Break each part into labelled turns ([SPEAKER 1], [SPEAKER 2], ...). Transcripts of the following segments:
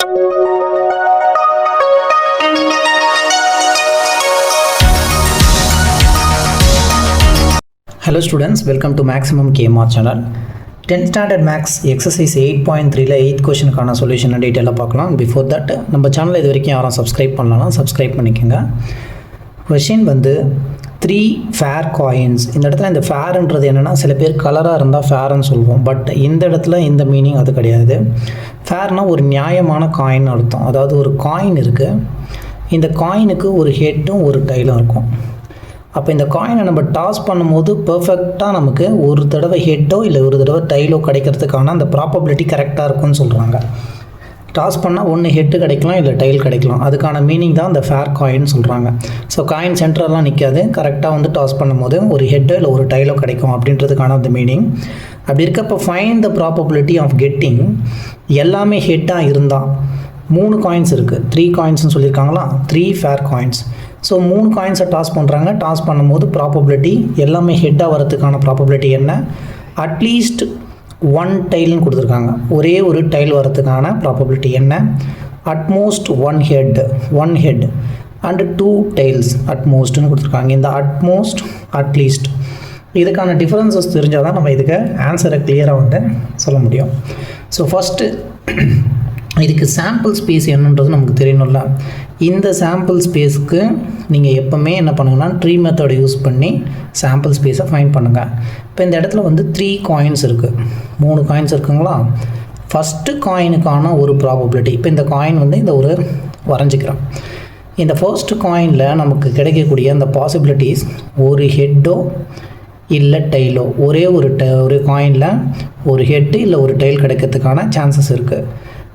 [SPEAKER 1] Hello students, welcome to Maximum KMR channel. 10th standard max exercise 8.3 ல 8th questionக்கான solution டீட்டெயிலாக பார்க்கலாம். Before that நம்ம சேனலை இது வரைக்கும் யாரும் சப்ஸ்கிரைப் பண்ணலாம், சப்ஸ்கிரைப் பண்ணிக்கோங்க. கொஷின் வந்து 3 ஃபேர் காயின்ஸ். இந்த இடத்துல இந்த ஃபேர்ன்றது என்னென்னா, சில பேர் கலராக இருந்தால் ஃபேர்னு சொல்லுவோம், பட் இந்த இடத்துல இந்த மீனிங் அது கிடையாது. ஃபேர்னால் ஒரு நியாயமான காயின் அர்த்தம். அதாவது ஒரு காயின் இருக்குது, இந்த காயினுக்கு ஒரு ஹெட்டும் ஒரு டைலும் இருக்கும். அப்போ இந்த காயினை நம்ம டாஸ் பண்ணும்போது பர்ஃபெக்டாக நமக்கு ஒரு தடவை ஹெட்டோ இல்லை ஒரு தடவை டைலோ கிடைக்கிறதுக்கான அந்த ப்ராபபிலிட்டி கரெக்டாக இருக்கும்னு சொல்கிறாங்க. டாஸ் பண்ணால் ஒன்று ஹெட்டு கிடைக்கலாம், இல்லை டைல் கிடைக்கலாம். அதுக்கான மீனிங் தான் இந்த ஃபேர் காயின் சொல்கிறாங்க. ஸோ காயின் சென்டரெலாம் நிற்காது, கரெக்டாக வந்து டாஸ் பண்ணும்போது ஒரு ஹெட்டோ இல்லை ஒரு டைலோ கிடைக்கும் அப்படின்றதுக்கான அந்த மீனிங். அப்படி இருக்கப்போ find the probability of getting. எல்லாமே ஹெட்டாக இருந்தால் 3 காயின்ஸ் இருக்குது, 3 காயின்ஸ்னு சொல்லியிருக்காங்களா, 3 ஃபேர் காயின்ஸ். ஸோ 3 காயின்ஸை டாஸ் பண்ணுறாங்க. டாஸ் பண்ணும்போது ப்ராபபிலிட்டி எல்லாமே ஹெட்டாக வரதுக்கான ப்ராபபிலிட்டி என்ன, அட்லீஸ்ட் 1 டைல்னு கொடுத்துருக்காங்க, ஒரே ஒரு டைல் வரதுக்கான ப்ராபபிலிட்டி என்ன, அட்மோஸ்ட் 1 ஹெட் அண்ட் 2 டைல்ஸ் அட்மோஸ்ட்னு கொடுத்துருக்காங்க. இந்த அட்மோஸ்ட் அட்லீஸ்ட் இதுக்கான டிஃப்ரென்சஸ் தெரிஞ்சால் தான் நம்ம இதுக்கு ஆன்சரை கிளியராக வந்து சொல்ல முடியும். ஸோ ஃபஸ்ட்டு இதுக்கு சாம்பிள் ஸ்பேஸ் என்னன்றது நமக்கு தெரியணும்ல. இந்த சாம்பிள் ஸ்பேஸுக்கு நீங்கள் எப்போவுமே என்ன பண்ணுங்கன்னா, ட்ரீ மெத்தடை யூஸ் பண்ணி சாம்பிள் ஸ்பேஸை ஃபைண்ட் பண்ணுங்கள். இப்போ இந்த இடத்துல வந்து 3 காயின்ஸ் இருக்குது, 3 காயின்ஸ் இருக்குங்களா. ஃபஸ்ட்டு காயினுக்கான ஒரு ப்ராபபிலிட்டி, இப்போ இந்த காயின் வந்து இந்த ஒரு வரைஞ்சிக்கிறோம். இந்த ஃபர்ஸ்ட்டு காயினில் நமக்கு கிடைக்கக்கூடிய அந்த பாசிபிலிட்டிஸ், ஒரு ஹெட்டோ இல்லை டைலோ, ஒரே ஒரு காயினில் ஒரு ஹெட்டு இல்லை ஒரு டைல் கிடைக்கிறதுக்கான சான்சஸ் இருக்குது.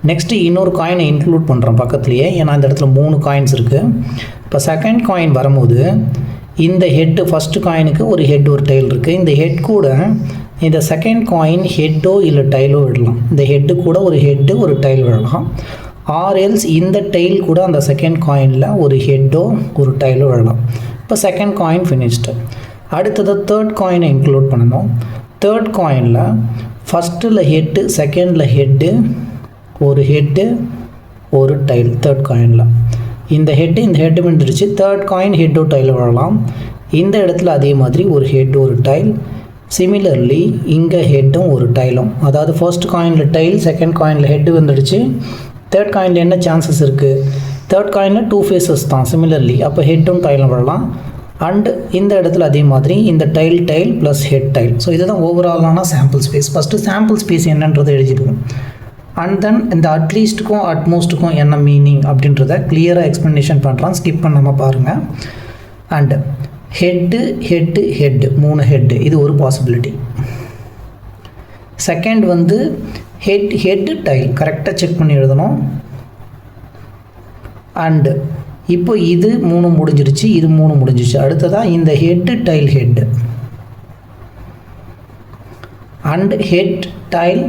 [SPEAKER 1] நெக்ஸ்ட்டு இன்னொரு காயினை இன்க்ளூட் பண்ணுறோம் பக்கத்துலேயே, ஏன்னா இந்த இடத்துல 3 காயின்ஸ் இருக்குது. இப்போ செகண்ட் காயின் வரும்போது இந்த ஹெட்டு, ஃபஸ்ட்டு காயினுக்கு ஒரு ஹெட் ஒரு டைல் இருக்குது. இந்த ஹெட் கூட இந்த செகண்ட் காயின் ஹெட்டோ இல்லை டைலோ விடலாம். இந்த ஹெட்டு கூட ஒரு ஹெட்டு ஒரு டைல் விடலாம். ஆர்எல்ஸ் இந்த டைல் கூட அந்த செகண்ட் காயினில் ஒரு ஹெட்டோ ஒரு டைலோ விடலாம். இப்போ செகண்ட் காயின் ஃபினிஷ்டு. அடுத்தது தேர்ட் காயினை இன்க்ளூட் பண்ணணும். தேர்ட் காயினில் ஃபஸ்ட்டில் ஹெட்டு, செகண்டில் ஹெட்டு, ஒரு ஹெட்டு ஒரு டைல். தேர்ட் காயினில் இந்த ஹெட்டு வந்துடுச்சு. தேர்ட் காயின் ஹெட்டோ டைல் வரலாம். இந்த இடத்துல அதே மாதிரி ஒரு ஹெட் ஒரு டைல். சிமிலர்லி இங்கே ஹெட்டும் ஒரு டைலும். அதாவது ஃபர்ஸ்ட் காயினில் டைல், செகண்ட் காயினில் ஹெட்டு வந்துடுச்சு. தேர்ட் காயினில் என்ன சான்சஸ் இருக்குது, தேர்ட் காயினில் 2 ஃபேஸஸ் தான் சிமிலர்லி, அப்போ ஹெட்டும் டைலும் வரலாம். அண்டு இந்த இடத்துல அதே மாதிரி இந்த tail plus head tail. So இதுதான் ஓவராலான sample space. First sample space என்னன்றதை எழுதிடுவோம். அண்ட் தென் இந்த அட்லீஸ்ட்டுக்கும் அட்மோஸ்ட்டுக்கும் என்ன மீனிங் அப்படின்றத கிளியராக எக்ஸ்ப்ளனேஷன் பண்ணுறான், ஸ்கிப் பண்ணாமல் பாருங்கள். அண்டு ஹெட்டு 3 ஹெட்டு, இது ஒரு பாசிபிலிட்டி. செகண்ட் வந்து ஹெட்டு டைல், கரெக்டாக செக் பண்ணி எழுதணும். அண்டு இப்போ இது 3 முடிஞ்சிருச்சு, இது 3 முடிஞ்சிருச்சு. அடுத்ததாக இந்த head tail head and head tail.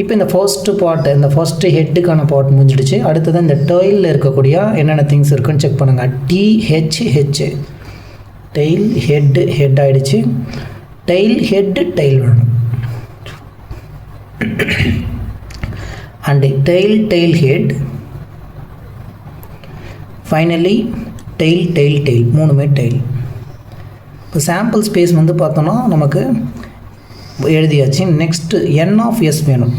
[SPEAKER 1] இப்போ இந்த ஃபர்ஸ்ட்டு பார்ட், இந்த ஃபர்ஸ்ட்டு ஹெட்டுக்கான பார்ட் முடிஞ்சிடுச்சு. அடுத்தது இந்த டைலில் இருக்கக்கூடிய என்னென்ன திங்ஸ் இருக்குன்னு செக் பண்ணுங்கள். THH டைல் ஹெட் ஆகிடுச்சு. டைல் வேணும். And tail head. Finally tail 3மே டைல். இப்போ சாம்பிள் ஸ்பேஸ் வந்து பார்த்தோன்னா நமக்கு எழுதியாச்சு. நெக்ஸ்ட்டு N(S) வேணும்.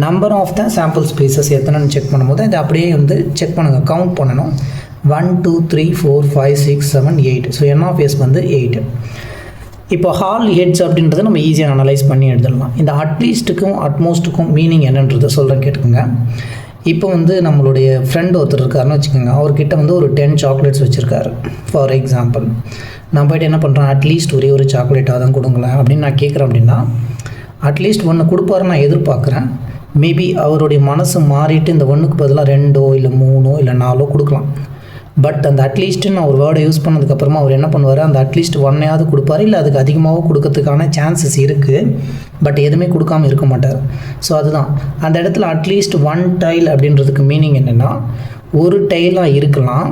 [SPEAKER 1] Number of the sample spaces எத்தனைன்னு செக் பண்ணும்போது இதை அப்படியே வந்து செக் பண்ணுங்கள், கவுண்ட் பண்ணணும். 1 2 3 4 5 6 7 8. ஸோ N(S) வந்து 8. இப்போ ஹால் ஹெட்ஸ் அப்படின்றத நம்ம ஈஸியாக அனலைஸ் பண்ணி எழுதலாம். இந்த அட்லீஸ்ட்டுக்கும் அட்மோஸ்ட்டுக்கும் மீனிங் என்னன்றதை சொல்கிறேன் கேட்டுக்கோங்க. இப்போ வந்து நம்மளுடைய ஃப்ரெண்ட் ஒருத்தர் இருக்காருன்னு வச்சுக்கோங்க. அவர்கிட்ட வந்து ஒரு 10 சாக்லேட்ஸ் வச்சுருக்காரு ஃபார் எக்ஸாம்பிள். நான் போய்ட்டு என்ன பண்ணுறேன், அட்லீஸ்ட் ஒரே ஒரு சாக்லேட்டாக தான் கொடுங்களேன் அப்படின்னு நான் கேட்குறேன். அப்படின்னா அட்லீஸ்ட் 1 கொடுப்பாரு நான் எதிர்பார்க்குறேன். மேபி அவருடைய மனசு மாறிட்டு இந்த 1க்கு பதிலாக 2 இல்லை 3 இல்லை 4 கொடுக்கலாம். பட் அந்த அட்லீஸ்ட்டுன்னு ஒரு வேர்டை யூஸ் பண்ணதுக்கப்புறமா அவர் என்ன பண்ணுவார், அந்த அட்லீஸ்ட் 1 கொடுப்பார், இல்லை அதுக்கு அதிகமாகவும் கொடுக்கறதுக்கான சான்சஸ் இருக்குது. பட் எதுவுமே கொடுக்காமல் இருக்க மாட்டார். ஸோ அதுதான் அந்த இடத்துல அட்லீஸ்ட் 1 டைல் அப்படின்றதுக்கு மீனிங் என்னென்னா, ஒரு டைலாக இருக்கலாம்,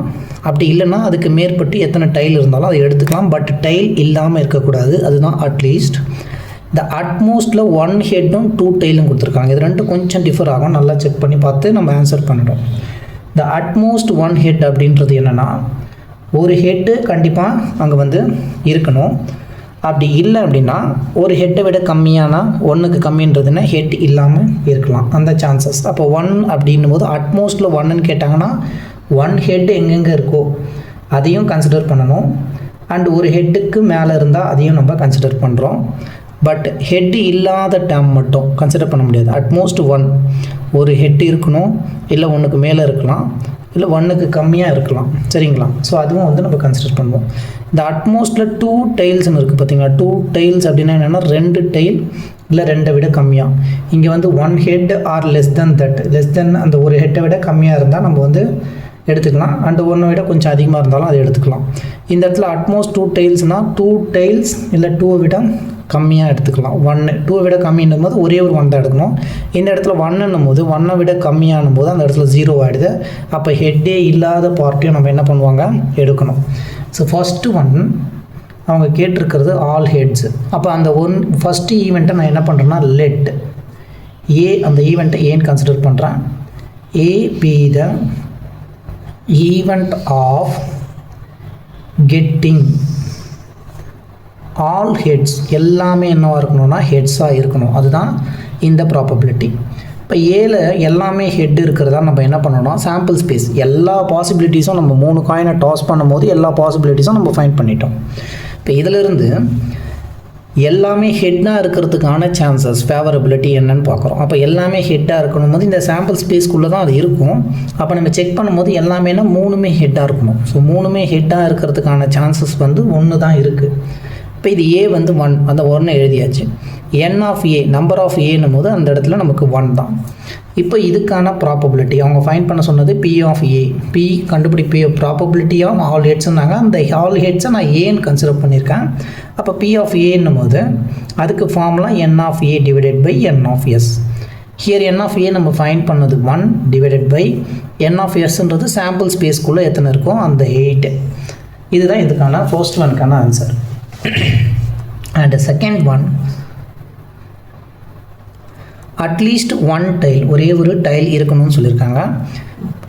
[SPEAKER 1] அப்படி இல்லைன்னா அதுக்கு மேற்பட்டு எத்தனை டைல் இருந்தாலும் அதை எடுத்துக்கலாம். பட் டைல் இல்லாமல் இருக்கக்கூடாது, அதுதான் அட்லீஸ்ட். த அட்மோஸ்ட்டில் 1 ஹெட்டும் 2 டெய்லும் கொடுத்துருக்காங்க. இது ரெண்டும் கொஞ்சம் டிஃபர் ஆகும், நல்லா செக் பண்ணி பார்த்து நம்ம ஆன்சர் பண்ணிடும். த அட்மோஸ்ட் 1 ஹெட் அப்படின்றது என்னென்னா, ஒரு ஹெட்டு கண்டிப்பாக அங்கே வந்து இருக்கணும். அப்படி இல்லை அப்படின்னா ஒரு ஹெட்டை விட கம்மியானா, 1க்கு கம்மின்றதுன்னா ஹெட் இல்லாமல் இருக்கலாம் அந்த சான்சஸ். அப்போ 1 அப்படின்னும் போது அட்மோஸ்ட்டில் 1ன்னு கேட்டாங்கன்னா 1 ஹெட் எங்கெங்கே இருக்கோ அதையும் கன்சிடர் பண்ணணும். அண்ட் ஒரு ஹெட்டுக்கு மேலே இருந்தால் அதையும் நம்ம கன்சிடர் பண்ணுறோம். பட் ஹெட் இல்லாத டேர்ம் மட்டும் கன்சிடர் பண்ண முடியாது. அட்மோஸ்ட் 1, ஒரு ஹெட் இருக்கணும், இல்லை 1க்கு மேலே இருக்கலாம், இல்லை 1க்கு கம்மியாக இருக்கலாம், சரிங்களா? ஸோ அதுவும் வந்து நம்ம கன்சிடர் பண்ணுவோம். இந்த அட்மோஸ்ட்டில் 2 டெய்ல்ஸ்னு இருக்குது பார்த்தீங்களா? 2 டெய்ல்ஸ் அப்படின்னா என்னென்னா 2 டெய்ல் இல்லை 2 விட கம்மியாக. இங்கே வந்து 1 ஹெட் ஆர் லெஸ் தென் அந்த ஒரு ஹெட்டை விட கம்மியாக இருந்தால் நம்ம வந்து எடுத்துக்கலாம். அண்ட் 1 விட கொஞ்சம் அதிகமாக இருந்தாலும் அதை எடுத்துக்கலாம். இந்த இடத்துல அட்மோஸ்ட் 2 டெய்ல்ஸ்னால் 2 டெய்ல்ஸ் இல்லை 2 விட கம்மியாக எடுத்துக்கலாம். 2 விட கம்மின்னும் போது ஒரே ஒரு 1 தான் எடுக்கணும். இந்த இடத்துல 1ன்னும் போது 1 விட கம்மியானும் போது அந்த இடத்துல 0 ஆகிடுது. அப்போ ஹெட்டே இல்லாத பார்ட்டியும் நம்ம என்ன பண்ணுவாங்க, எடுக்கணும். ஸோ ஃபஸ்ட்டு 1 அவங்க கேட்டிருக்கிறது ஆல் ஹெட்ஸு. அப்போ அந்த ஃபஸ்ட்டு ஈவெண்ட்டை நான் என்ன பண்ணுறேன்னா லெட் ஏ, அந்த ஈவெண்ட்டை ஏன்னு கன்சிடர் பண்ணுறேன். A be the event of getting all heads. எல்லாமே என்னவாக இருக்கணும்னா ஹெட்ஸாக இருக்கணும். அதுதான் இந்த ப்ராபபிலிட்டி. இப்போ ஏல எல்லாமே ஹெட் இருக்கிறதா நம்ம என்ன பண்ணணும், சாம்பிள் ஸ்பேஸ் எல்லா பாசிபிலிட்டிஸும் நம்ம 3 காயினை டாஸ் பண்ணும்போது எல்லா பாசிபிலிட்டிஸும் நம்ம ஃபைண்ட் பண்ணிட்டோம். இப்போ இதிலிருந்து எல்லாமே ஹெட்டாக இருக்கிறதுக்கான சான்சஸ், ஃபேவரபிலிட்டி என்னன்னு பார்க்குறோம். அப்போ எல்லாமே ஹெட்டாக இருக்கணும் போது இந்த சாம்பிள் ஸ்பேஸ்க்குள்ளே தான் அது இருக்கும். அப்போ நம்ம செக் பண்ணும்போது எல்லாமேனா 3மே ஹெட்டாக இருக்கணும். ஸோ 3மே ஹெட்டாக இருக்கிறதுக்கான சான்சஸ் வந்து 1 தான் இருக்குது. இப்போ இது ஏ வந்து 1, அந்த 1 எழுதியாச்சு. என் ஆஃப் ஏ, நம்பர் ஆஃப் ஏன்னும் போது அந்த இடத்துல நமக்கு 1 தான். இப்போ இதுக்கான ப்ராபபிலிட்டி அவங்க ஃபைண்ட் பண்ண சொன்னது பி ஆஃப் ஏ. பி கண்டுபிடி ப்ராபபிலிட்டி ஆஃப் ஆல் ஹெட்ஸ்னாங்க. அந்த ஆல் ஹெட்ஸை நான் ஏன்னு கன்சிடர் பண்ணியிருக்கேன். அப்போ பி ஆஃப் ஏன்னும் போது அதுக்கு formula N of A divided by N of S. Here N of A நம்ம ஃபைண்ட் பண்ணது 1 டிவைடட் பை என் ஆஃப் எஸ்ன்றது சாம்பிள் ஸ்பேஸ்க்குள்ளே எத்தனை இருக்கும், அந்த 8. இதுதான் இதுக்கான ஃபர்ஸ்ட் ஒன்க்கான ஆன்சர். அண்ட் செகண்ட் ஒன், அட்லீஸ்ட் 1 டைல், ஒரே ஒரு டைல் இருக்கணும்னு சொல்லியிருக்காங்க.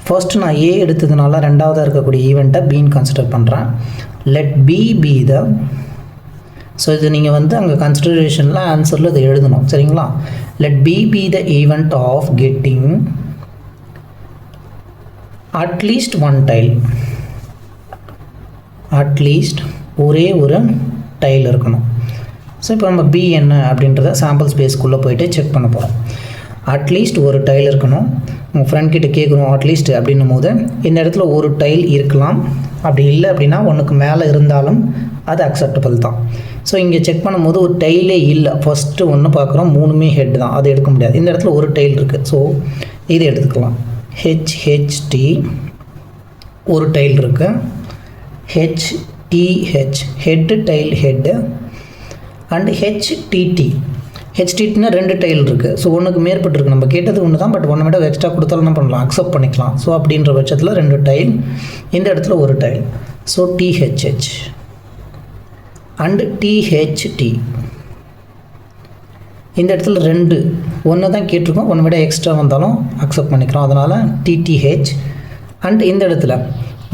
[SPEAKER 1] ஃபர்ஸ்ட் நான் ஏ எடுத்ததுனால ரெண்டாவதாக இருக்கக்கூடிய ஈவெண்ட்டை பின்னு கன்சிடர் பண்ணுறேன். Let B be the, so இது நீங்கள் வந்து அங்கே கன்சிடரேஷனில் ஆன்சரில் இதை எழுதணும், சரிங்களா? Let B be the event of getting at least 1 tail. At least ஒரே ஒரு டைல் இருக்கணும். ஸோ இப்போ நம்ம பி என்ன அப்படின்றத சாம்பிள் ஸ்பேஸ்க்குள்ளே போய்ட்டு செக் பண்ண போகிறோம். அட்லீஸ்ட் ஒரு டைல் இருக்கணும். உங்கள் ஃப்ரெண்ட் கிட்ட கேட்குறோம் அட்லீஸ்ட் அப்படின்னும் போது இந்த இடத்துல ஒரு டைல் இருக்கலாம். அப்படி இல்லை அப்படின்னா 1க்கு மேலே இருந்தாலும் அது அக்செப்டபிள் தான். ஸோ இங்கே செக் பண்ணும்போது ஒரு டைலே இல்லை. ஃபஸ்ட்டு 1 பார்க்குறோம், 3மே ஹெட் தான், அது எடுக்க முடியாது. இந்த இடத்துல ஒரு டைல் இருக்குது. ஸோ இதை எடுத்துக்கலாம். ஹெச்ஹெச்டி ஒரு டைல் இருக்குது. HTH head tail head. And HTT, ஹெச்டிடினா 2 டைல் இருக்குது. ஸோ 1க்கு மேற்பட்டு இருக்குது. நம்ம கேட்டது 1 தான், பட் 1 விட எக்ஸ்ட்ரா கொடுத்தாலும் என்ன பண்ணலாம், அக்செப்ட் பண்ணிக்கலாம். ஸோ அப்படின்ற பட்சத்தில் 2 டைல், இந்த இடத்துல ஒரு tail. So THH and THT. இந்த இடத்துல 2, 1 தான் கேட்டிருக்கோம், 1 விட எக்ஸ்ட்ரா வந்தாலும் அக்செப்ட் பண்ணிக்கிறோம். அதனால் டிடிஹெச். அண்ட் இந்த இடத்துல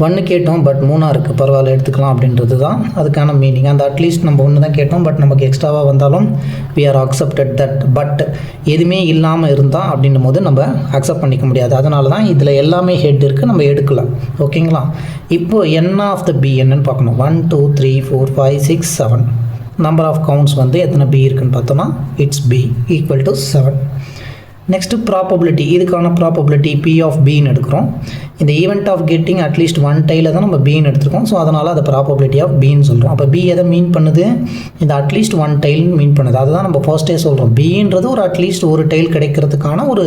[SPEAKER 1] 1 கேட்டோம், பட் 3 இருக்குது, பரவாயில்ல எடுத்துக்கலாம் அப்படின்றது தான் அதுக்கான மீனிங். அந்த அட்லீஸ்ட் நம்ம 1 தான் கேட்டோம், பட் நமக்கு எக்ஸ்ட்ராவாக வந்தாலும் we are accepted that. But எதுவுமே இல்லாமல் இருந்தால் அப்படின்னும் போது நம்ம அக்செப்ட் பண்ணிக்க முடியாது. அதனால தான் இதில் எல்லாமே ஹெட் இருக்குது, நம்ம எடுக்கலாம். ஓகேங்களா? இப்போது என் ஆஃப் த பி என்னன்னு பார்க்கணும். 1 2 3 4 5 6 7 நம்பர் ஆஃப் கவுண்ட்ஸ் வந்து எத்தனை பி இருக்குன்னு பார்த்தோம்னா it's B equal to 7. Next probability, இதுக்கான ப்ராபபிலிட்டி பி ஆஃப் பின்னு எடுக்கிறோம். இந்த ஈவெண்ட் ஆஃப் கெட்டிங் அட்லீஸ்ட் 1 டைல தான் நம்ம பின்னு எடுத்துருக்கோம். ஸோ அதனால் அதை ப்ராபபிலிட்டி ஆஃப் பின்னு சொல்கிறோம். அப்போ பி எதை மீன் பண்ணுது, இந்த அட்லீஸ்ட் 1 டைல்னு மீன் பண்ணுது. அதுதான் நம்ம ஃபர்ஸ்ட்டே சொல்கிறோம். பின்றது ஒரு அட்லீஸ்ட் ஒரு டைல் கிடைக்கிறதுக்கான ஒரு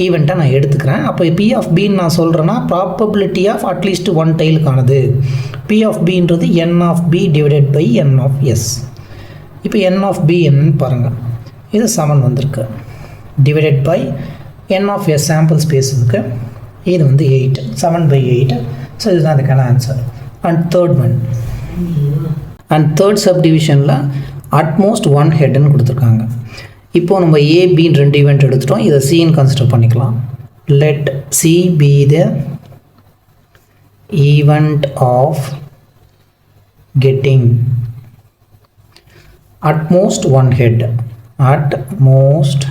[SPEAKER 1] ஈவெண்ட்டை நான் எடுத்துக்கிறேன். அப்போ பி ஆஃப் பின்னு நான் சொல்கிறேன்னா ப்ராபபிலிட்டி ஆஃப் அட்லீஸ்ட் 1 டைலுக்கானது. பி ஆஃப் பின்றது N of B divided by N of S. இப்போ என் ஆஃப் பி என்னன்னு பாருங்கள், இது 7 வந்திருக்கு. Divided by N of S sample space இருக்குது, இது வந்து 8, 7/8. ஸோ இதுதான் அதுக்கான answer. And third one, and third sub டிவிஷனில் அட்மோஸ்ட் ஒன் ஹெட்னு கொடுத்துருக்காங்க. இப்போது நம்ம ஏபின்னு 2 ஈவெண்ட் எடுத்துட்டோம். இதை சின்னு கன்சிடர் பண்ணிக்கலாம். Let C be the event of getting at most one head. At most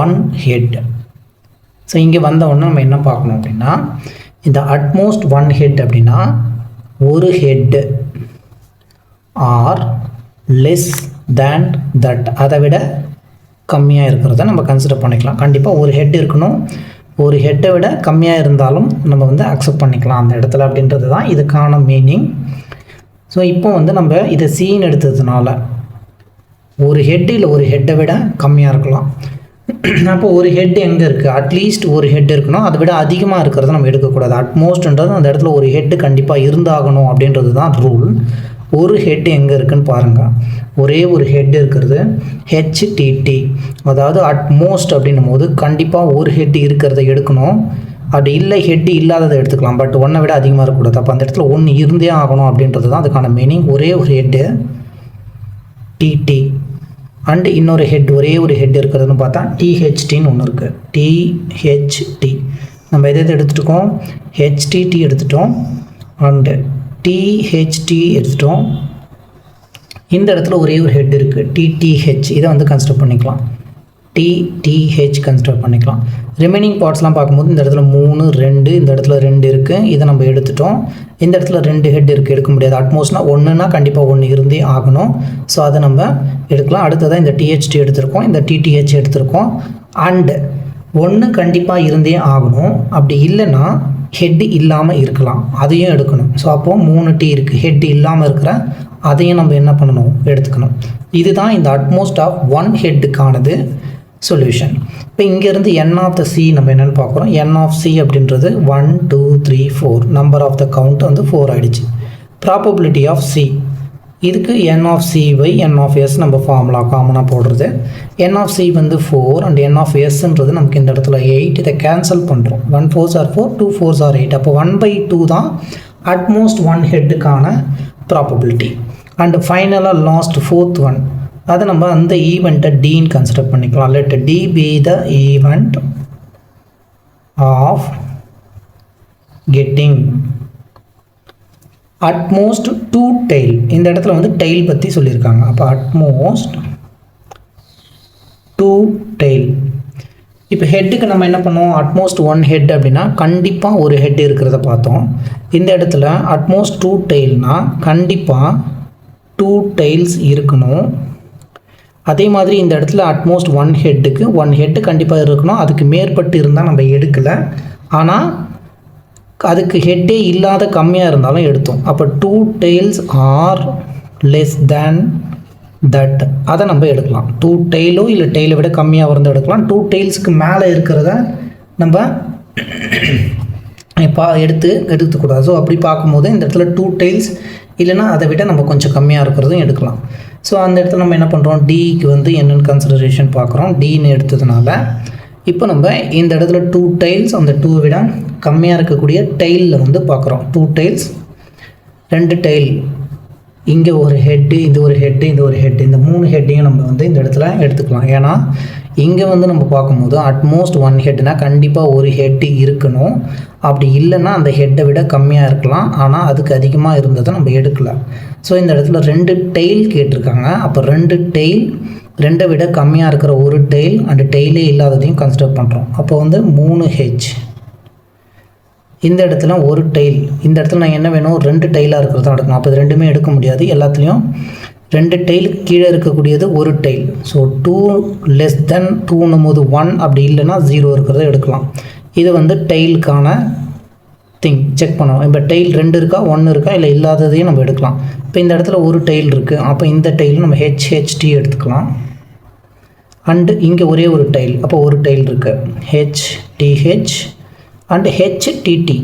[SPEAKER 1] one head. So இங்கே வந்த உடனே நம்ம என்ன பார்க்கணும் அப்படின்னா, இந்த அட்மோஸ்ட் ஒன் ஹெட் அப்படின்னா ஒரு head or less than that, அதை விட கம்மியாக இருக்கிறத நம்ம கன்சிடர் பண்ணிக்கலாம். கண்டிப்பாக ஒரு ஹெட் இருக்கணும், ஒரு ஹெட்டை விட கம்மியாக இருந்தாலும் நம்ம வந்து அக்செப்ட் பண்ணிக்கலாம் அந்த இடத்துல அப்படின்றது தான் இதுக்கான மீனிங். ஸோ இப்போ வந்து நம்ம இதை சீன் எடுத்ததுனால ஒரு ஹெட்டு இல்லை ஒரு ஹெட்டை விட கம்மியாக இருக்கலாம். அப்போ ஒரு ஹெட் எங்கே இருக்குது, அட்லீஸ்ட் ஒரு ஹெட் இருக்கணும், அதை விட அதிகமாக இருக்கிறத நம்ம எடுக்கக்கூடாது. அட்மோஸ்ட்ன்றது அந்த இடத்துல ஒரு ஹெட்டு கண்டிப்பாக இருந்தாகணும் அப்படின்றது தான் ரூல். ஒரு ஹெட் எங்கே இருக்குதுன்னு பாருங்கள். ஒரே ஒரு ஹெட் இருக்கிறது ஹெச்டிடி, அதாவது அட்மோஸ்ட் அப்படின்னும் போது கண்டிப்பாக ஒரு ஹெட் இருக்கிறத எடுக்கணும். அப்படி இல்லை ஹெட்டு இல்லாததை எடுத்துக்கலாம், பட் ஒன்றை விட அதிகமாக இருக்கக்கூடாது. அப்போ அந்த இடத்துல ஒன்று இருந்தே ஆகணும் அப்படின்றது தான் அதுக்கான மீனிங். ஒரே ஒரு ஹெட்டு டிடி அண்டு இன்னொரு ஹெட், ஒரே ஒரு ஹெட் இருக்கிறதுன்னு பார்த்தா டிஹெச்டின்னு ஒன்று இருக்குது. டிஹெச்டி நம்ம எதை எடுத்துகிட்டோம், ஹெச்டிடி எடுத்துட்டோம் அண்டு டிஹெச்டி எடுத்துட்டோம். இந்த இடத்துல ஒரே ஒரு ஹெட் இருக்குது டிடிஹெச், இதை வந்து கன்சிடர் பண்ணிக்கலாம். டிடிஹெச் கன்சிடர் பண்ணிக்கலாம். ரிமைனிங் பார்ட்ஸ்லாம் பார்க்கும்போது இந்த இடத்துல 3 2, இந்த இடத்துல 2 இருக்குது, இதை நம்ம எடுத்துட்டோம். இந்த இடத்துல 2 ஹெட் இருக்குது, எடுக்க முடியாது. அட்மோஸ்ட்னா ஒன்றுனா கண்டிப்பாக ஒன்று இருந்தே ஆகணும். ஸோ அதை நம்ம எடுக்கலாம். அடுத்ததான் இந்த டிஹெச்டி எடுத்திருக்கோம், இந்த டிடிஹெச் எடுத்திருக்கோம். அண்டு ஒன்று கண்டிப்பாக இருந்தே ஆகணும், அப்படி இல்லைன்னா ஹெட்டு இல்லாமல் இருக்கலாம், அதையும் எடுக்கணும். ஸோ அப்போது 3 டி இருக்குது, ஹெட் இல்லாமல் இருக்கிற அதையும் நம்ம என்ன பண்ணணும், எடுத்துக்கணும். இதுதான் இந்த அட்மோஸ்ட் ஆஃப் ஒன் ஹெட்டுக்கானது சொல்யூஷன். இப்போ இங்கேருந்து என் ஆஃப் த சி நம்ம என்னென்னு பார்க்குறோம். என் ஆஃப் சி அப்படின்றது 1 2 3 4, நம்பர் ஆஃப் த கவுண்ட் வந்து 4 ஆகிடுச்சு. ப்ராபபிலிட்டி ஆஃப் சி, இதுக்கு n of C by N of S நம்ம ஃபார்முலா காமனாக போடுறது. என் ஆஃப் சி வந்து 4 அண்ட் என் ஆஃப் எஸ்ன்றது நமக்கு இந்த இடத்துல 8. இதை கேன்சல் பண்ணுறோம். 1 4s are 4, 2 4s are 8. அப்போ 1/2 தான் அட்மோஸ்ட் ஒன் ஹெட்டுக்கான ப்ராபபிலிட்டி. அண்ட் ஃபைனலாக லாஸ்ட் 4th ஒன், அதை நம்ம அந்த ஈவெண்ட்டை டீன்னு கன்சிடர் பண்ணிக்கலாம். Let D be the event of getting at most 2 tail. இந்த இடத்துல வந்து டெய்ல் பற்றி சொல்லியிருக்காங்க. அப்போ அட்மோஸ்ட் 2 டெய்ல். இப்போ ஹெட்டுக்கு நம்ம என்ன பண்ணோம், அட்மோஸ்ட் ஒன் ஹெட் அப்படின்னா கண்டிப்பாக ஒரு ஹெட் இருக்கிறத பார்த்தோம். இந்த இடத்துல அட்மோஸ்ட் 2 டெய்ல்னால் கண்டிப்பாக 2 டெய்ல்ஸ் இருக்கணும். அதே மாதிரி இந்த இடத்துல அட்மோஸ்ட் ஒன் ஹெட்டுக்கு 1 ஹெட்டு கண்டிப்பாக இருக்கணும், அதுக்கு மேற்பட்டு இருந்தால் நம்ம எடுக்கலை. ஆனால் அதுக்கு ஹெட்டே இல்லாத கம்மியாக இருந்தாலும் எடுத்தோம். அப்போ 2 tails or less than that, அதை நம்ம எடுக்கலாம். 2 டெய்லோ இல்லை டெய்லை விட கம்மியாக வந்து எடுக்கலாம். 2 டெய்ல்ஸுக்கு மேலே இருக்கிறத நம்ம எடுத்துக்கூடாது. ஸோ அப்படி பார்க்கும்போது இந்த இடத்துல 2 டெய்ல்ஸ் இல்லைனா அதை விட நம்ம கொஞ்சம் கம்மியாக இருக்கிறதும் எடுக்கலாம். ஸோ அந்த இடத்துல நம்ம என்ன பண்ணுறோம், டிக்கு வந்து என்னென்னு கன்சிடரேஷன் பார்க்குறோம். டின்னு எடுத்ததுனால இப்போ நம்ம இந்த இடத்துல 2 டைல்ஸ் அந்த 2 விட கம்மியாக இருக்கக்கூடிய டைலில் வந்து பார்க்குறோம். 2 டைல்ஸ் 2 டைல், இங்கே ஒரு ஹெட்டு, இது ஒரு ஹெட்டு, இது ஒரு ஹெட்டு, இந்த 3 ஹெட்டையும் நம்ம வந்து இந்த இடத்துல எடுத்துக்கலாம். ஏன்னா இங்கே வந்து நம்ம பார்க்கும்போது அட்மோஸ்ட் ஒன் ஹெட்னா கண்டிப்பாக ஒரு ஹெட்டு இருக்கணும், அப்படி இல்லைன்னா அந்த ஹெட்டை விட கம்மியாக இருக்கலாம், ஆனால் அதுக்கு அதிகமாக இருந்ததை நம்ம எடுக்கல. ஸோ இந்த இடத்துல 2 டெய்ல் கேட்டிருக்காங்க. அப்போ 2 டெய்ல், 2 விட கம்மியாக இருக்கிற ஒரு டெய்ல் அந்த டெய்லே இல்லாததையும் கன்சிடர் பண்ணுறோம். அப்போ வந்து 3 ஹெச். இந்த இடத்துல ஒரு டெய்ல், இந்த இடத்துல நான் என்ன வேணும், 2 டெய்லாக இருக்கிறதா எடுக்கணும். அப்போ இது ரெண்டுமே எடுக்க முடியாது, எல்லாத்துலேயும் 2 டெய்லுக்கு கீழே இருக்கக்கூடியது ஒரு டெய்ல். ஸோ 2 லெஸ் தென் 2னும் போது 1, அப்படி இல்லைன்னா 0 இருக்கிறத எடுக்கலாம். இது வந்து டெய்லுக்கான செக் பண்ணுவோம். இப்போ டெய்ல் 2 இருக்கா, 1 இருக்கா, இல்லை இல்லாததையும் நம்ம எடுக்கலாம். இப்போ இந்த இடத்துல ஒரு டெய்ல் இருக்குது, அப்போ இந்த டெய்ல் நம்ம ஹெச்ஹெச்டி எடுத்துக்கலாம். அண்டு இங்கே ஒரே ஒரு டெய்ல், அப்போ ஒரு டெய்ல் இருக்குது ஹெச்டிஹெச் அண்டு ஹெச்டிடி,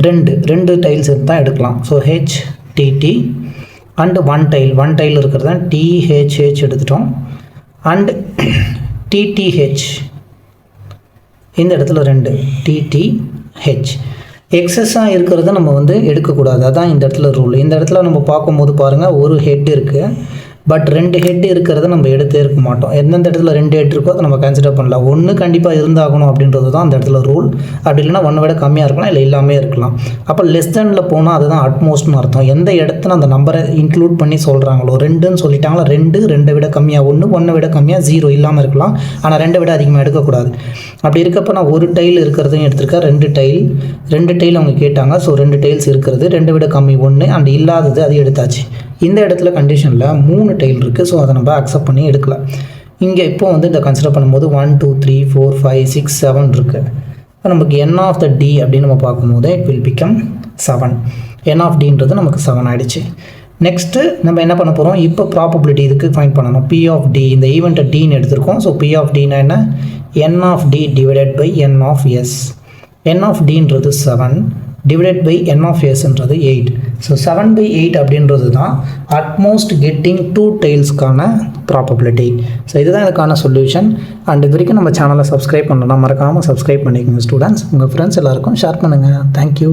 [SPEAKER 1] 2 டைல்ஸ் இருந்தால் எடுக்கலாம். ஸோ ஹெச்டிடி அண்டு 1 டைல் இருக்கிறது டிஹெச்ஹெச் எடுத்துட்டோம். அண்டு டிடிஹெச் இந்த இடத்துல 2 டிடிஹெச். எக்ஸஸாக இருக்கிறத நம்ம வந்து எடுக்கக்கூடாது, அதான் இந்த இடத்துல ரூல். இந்த இடத்துல நம்ம பார்க்கும்போது பாருங்கள், ஒரு ஹெட் இருக்குது, பட் 2 ஹெட் இருக்கிறத நம்ம எடுத்தே இருக்க மாட்டோம். எந்தெந்த இடத்துல 2 ஹெட் இருக்கோ அதை நம்ம கன்சிடர் பண்ணலாம். 1 கண்டிப்பாக இருந்தாகணும் அப்படின்றது தான் அந்த இடத்துல ரூல். அப்படி இல்லைனா 1 விட கம்மியாக இருக்கலாம், இல்லை இல்லாமே இருக்கலாம். அப்போ லெஸ் தேனில் போனால் அதுதான் அட்மோஸ்ட்னு அர்த்தம். எந்த இடத்துல அந்த நம்பரை இன்க்ளூட் பண்ணி சொல்கிறாங்களோ, 2ன்னு சொல்லிட்டாங்களா, 2 விட கம்மியாக 1 விட கம்மியாக 0 இல்லாமல் இருக்கலாம். ஆனால் 2 விட அதிகமாக எடுக்கக்கூடாது. அப்படி இருக்கப்போ நான் ஒரு டைல் இருக்கிறதையும் எடுத்திருக்கேன். 2 டைல் அவங்க கேட்டாங்க. ஸோ 2 டைல்ஸ் இருக்கிறது, 2 விட கம்மி 1 அண்ட் இல்லாதது அது எடுத்தாச்சு. இந்த இடத்துல கண்டிஷனில் 3 டைல் இருக்குது. ஸோ அதை நம்ம அக்செப்ட் பண்ணி எடுக்கலாம். இங்கே இப்போ வந்து இதை கன்சிடர் பண்ணும்போது 1 2 3 4 5 6 7 இருக்குது. இப்போ நமக்கு n ஆஃப் த d அப்படின்னு நம்ம பார்க்கும்போது it will become 7. n of dன்றது நமக்கு 7 ஆகிடுச்சு. நெக்ஸ்ட்டு நம்ம என்ன பண்ண போகிறோம், இப்போ ப்ராபபிலிட்டி இதுக்கு ஃபைண்ட் பண்ணணும். p ஆஃப் d, இந்த ஈவெண்ட்டை dன்னு எடுத்திருக்கோம். ஸோ p ஆஃப் dனா என்ன, n of d divided by n of s. n of dன்றது 7 டிவைடட் பை n ஆஃப் sன்றது 8. ஸோ 7/8 அப்படின்றது தான் அட்மோஸ்ட் கெட்டிங் 2 டைல்ஸ்க்கான ப்ராபபிலிட்டி. ஸோ இதுதான் இதுக்கான சொல்யூஷன். அண்ட் இது வரைக்கும் நம்ம சேனலை சப்ஸ்கிரைப் பண்ணலாம், மறக்காமல் சப்ஸ்கிரைப் பண்ணிக்கோங்க ஸ்டூடெண்ட்ஸ். உங்கள் ஃப்ரெண்ட்ஸ் எல்லாருக்கும் ஷேர் பண்ணுங்கள். தேங்க்யூ.